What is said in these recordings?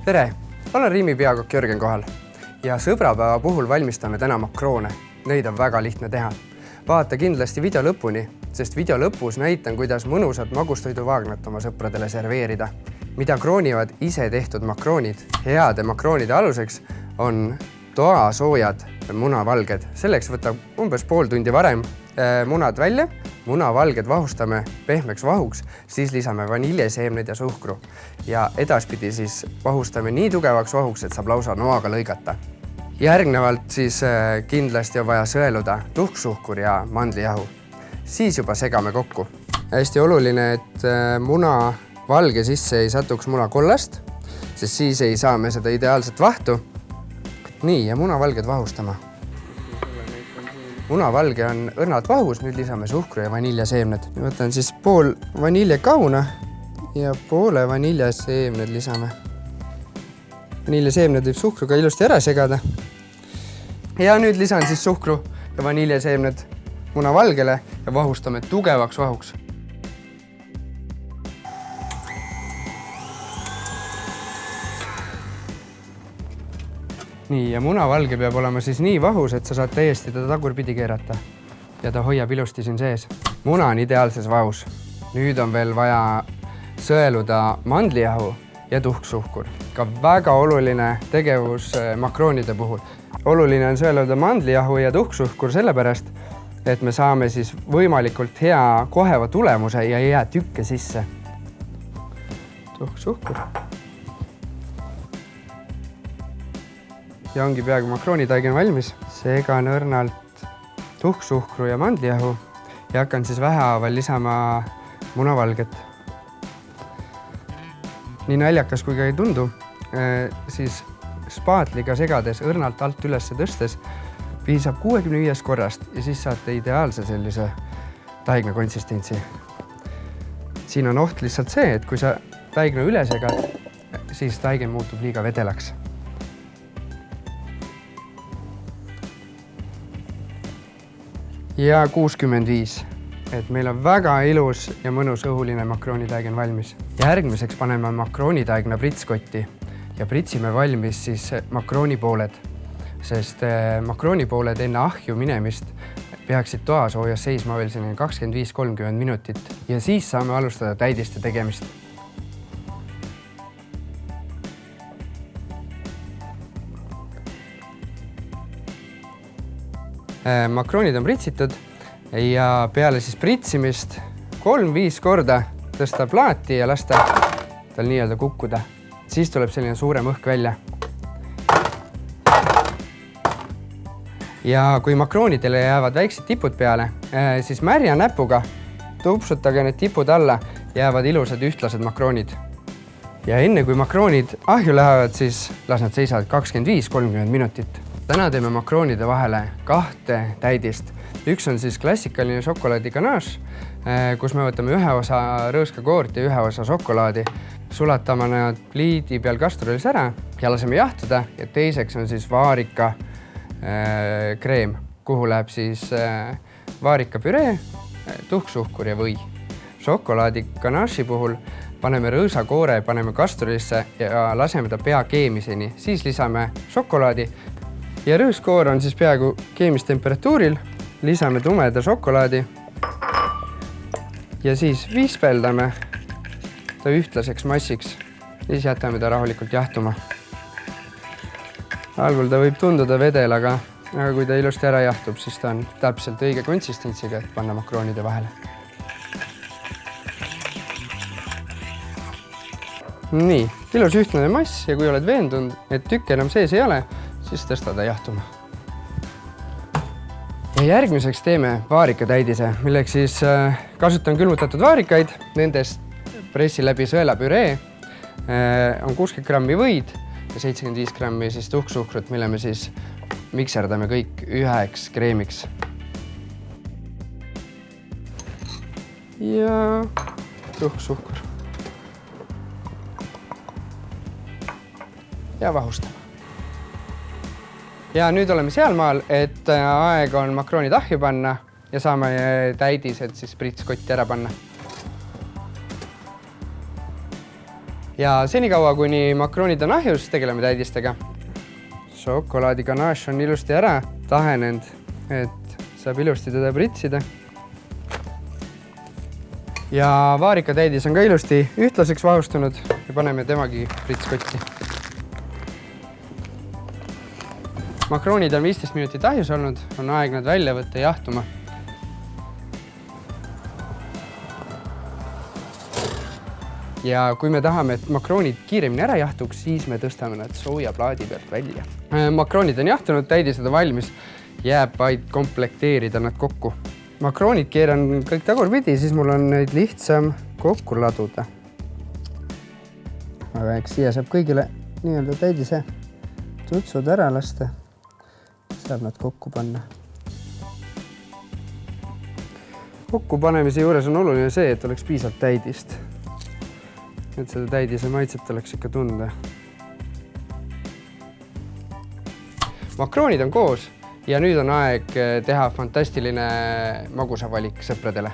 Tere! Olen Riimi peakokk Jörgen kohal ja sõbrapäeva puhul valmistame täna makroone. Neid on väga lihtne teha. Vaata kindlasti video lõpuni, sest video lõpus näitan, kuidas mõnusat magustoiduvaagnat oma sõpradele serveerida. Mida kroonivad ise tehtud makroonid. Heade makroonide aluseks on toasoojad munavalged. Selleks võtab umbes pool tundi varem munad välja. Munavalged vahustame pehmeks vahuks, siis lisame vaniljeseemned ja suhkru. Ja edaspidi siis vahustame nii tugevaks vahuks, et saab lausa noaga lõigata. Järgnevalt siis kindlasti on vaja sõeluda tuhksuhkur ja mandlijahu. Siis juba segame kokku. Hästi oluline, et muna valge sisse ei satuks muna kollast, sest siis ei saa me seda ideaalset vahtu. Nii, ja munavalged vahustama. Munavalge on õrnalt vahus, nüüd lisame suhkru ja vaniljeseemned. Võtan siis pool vaniljekauna ja poole vaniljeseemned lisame. Vaniljeseemned võib suhkruga ilusti ära segada. Ja nüüd lisan siis suhkru ja vaniljeseemned munavalgele ja vahustame tugevaks vahuks. Nii, ja munavalge peab olema siis nii vahus, et sa saad täiesti teda tagurpidi keerata. Ja ta hoiab ilusti siin sees. Muna on ideaalses vahus. Nüüd on veel vaja sõeluda mandlijahu ja tuhksuhkur. Ka väga oluline tegevus makroonide puhul. Oluline on sõeluda mandlijahu ja tuhksuhkur sellepärast, et me saame siis võimalikult hea koheva tulemuse ja ei jää tükke sisse. Tuhksuhkur. Ja ongi peaaegu makroonitaigen valmis. Segan õrnalt tuhksuhkru ja mandlijahu ja hakkan siis vähehaaval lisama munavalget. Nii naljakas kui ka ei tundu, siis spaatliga segades õrnalt alt üles tõstes piisab 65 korrast ja siis saate ideaalse sellise taigna konsistentsi. Siin on oht lihtsalt see, et kui sa taigna üle segad, siis taigen muutub liiga vedelaks. Ja 65, et meil on väga ilus ja mõnus õhuline makroonitaigen valmis. Järgmiseks paneme makroonitaigna pritskotti ja pritsime valmis siis makroonipooled, sest makroonipooled enne ahju minemist peaksid toasoojas seisma veel 25-30 minutit ja siis saame alustada täidiste tegemist. Makroonid on pritsitud ja peale siis pritsimist 3-5 korda tõsta plaati ja lasta tal nii-öelda kukkuda. Siis tuleb selline suurem õhk välja. Ja kui makroonidele jäävad väiksed tipud peale, siis märja näpuga tupsutage need tipud alla ja jäävad ilusad ühtlased makroonid. Ja enne kui makroonid ahju lähevad, siis las nad seisavad 25-30 minutit. Täna teeme makroonide vahele 2 täidist. Üks on siis klassikaline šokolaadiganaaž, kus me võtame ühe osa rõõskakoort ja ühe osa šokolaadi. Sulatame nad pliidi peal kastrulis ära ja laseme jahtuda. Ja teiseks on siis vaarika kreem, kuhu läheb siis vaarikapüree, tuhksuhkur ja või. Šokolaadiganaaži puhul paneme rõõsakoore, paneme kastrulisse ja laseme ta pea keemiseni. Siis lisame šokolaadi. Ja rõõskoor on siis peaaegu keemistemperatuuril. Lisame tumeda šokolaadi ja siis viispeldame ta ühtlaseks massiks. Siis jätame ta rahulikult jahtuma. Algul ta võib tunduda vedel, aga kui ta ilusti ära jahtub, siis ta on täpselt õige konsistentsiga, et panna makroonide vahele. Nii, ilus ühtlane mass ja kui oled veendunud, et tükk enam sees ei ole, siis tõsta ta jahtuma. Ja järgmiseks teeme vaarikatäidise, milleks siis kasutan külmutatud vaarikaid. Nendest pressi läbi sõelapüree on 60 grammi võid ja 75 grammi siis tuhksuhkrut, mille me siis mikserdame kõik üheks kreemiks. Ja tuhksuhkur. Ja vahustame. Ja nüüd oleme sealmaal, et aeg on makroonid ahju panna ja saame täidised siis pritskotti ära panna. Ja senikaua, kuni makroonid on ahjus, tegeleme täidistega. Šokolaadiganaaš on ilusti ära tahenenud, et saab ilusti teda pritsida. Ja vaarikatäidis on ka ilusti ühtlaseks vahustunud ja paneme temagi pritskotti. Makroonid on 15 minutit ahjus olnud, on aeg nad välja võtta jahtuma. Ja kui me tahame, et makroonid kiiremini ära jahtuks, siis me tõstame nad soojaplaadi pealt välja. Makroonid on jahtunud, täidised on valmis, jääb vaid komplekteerida nad kokku. Makroonid keeran kõik tagurpidi, siis mul on neid lihtsam kokku laduda. Aga eks siia saab kõigile nii-öelda täidise tutsud ära lasta. Saab nad kokku panna. Kokku panemise juures on oluline see, et oleks piisavalt täidist. Et seda täidise maitset oleks ikka tunda. Makroonid on koos ja nüüd on aeg teha fantastiline magusavalik sõpradele.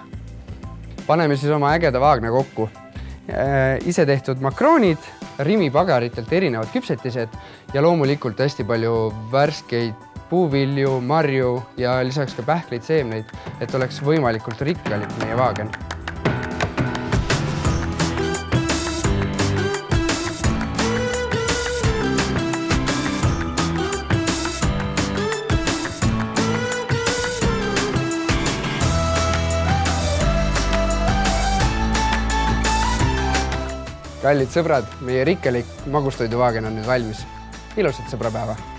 Paneme siis oma ägeda vaagna kokku. Ise tehtud makroonid, Rimi pagaritelt erinevad küpsetised ja loomulikult hästi palju värskeid puuvilju, marju ja lisaks ka pähkleid seemneid, et oleks võimalikult rikkalik meie vaagen. Kallid sõbrad, meie rikkalik magustoiduvaagen on nüüd valmis. Ilusat sõbrapäeva!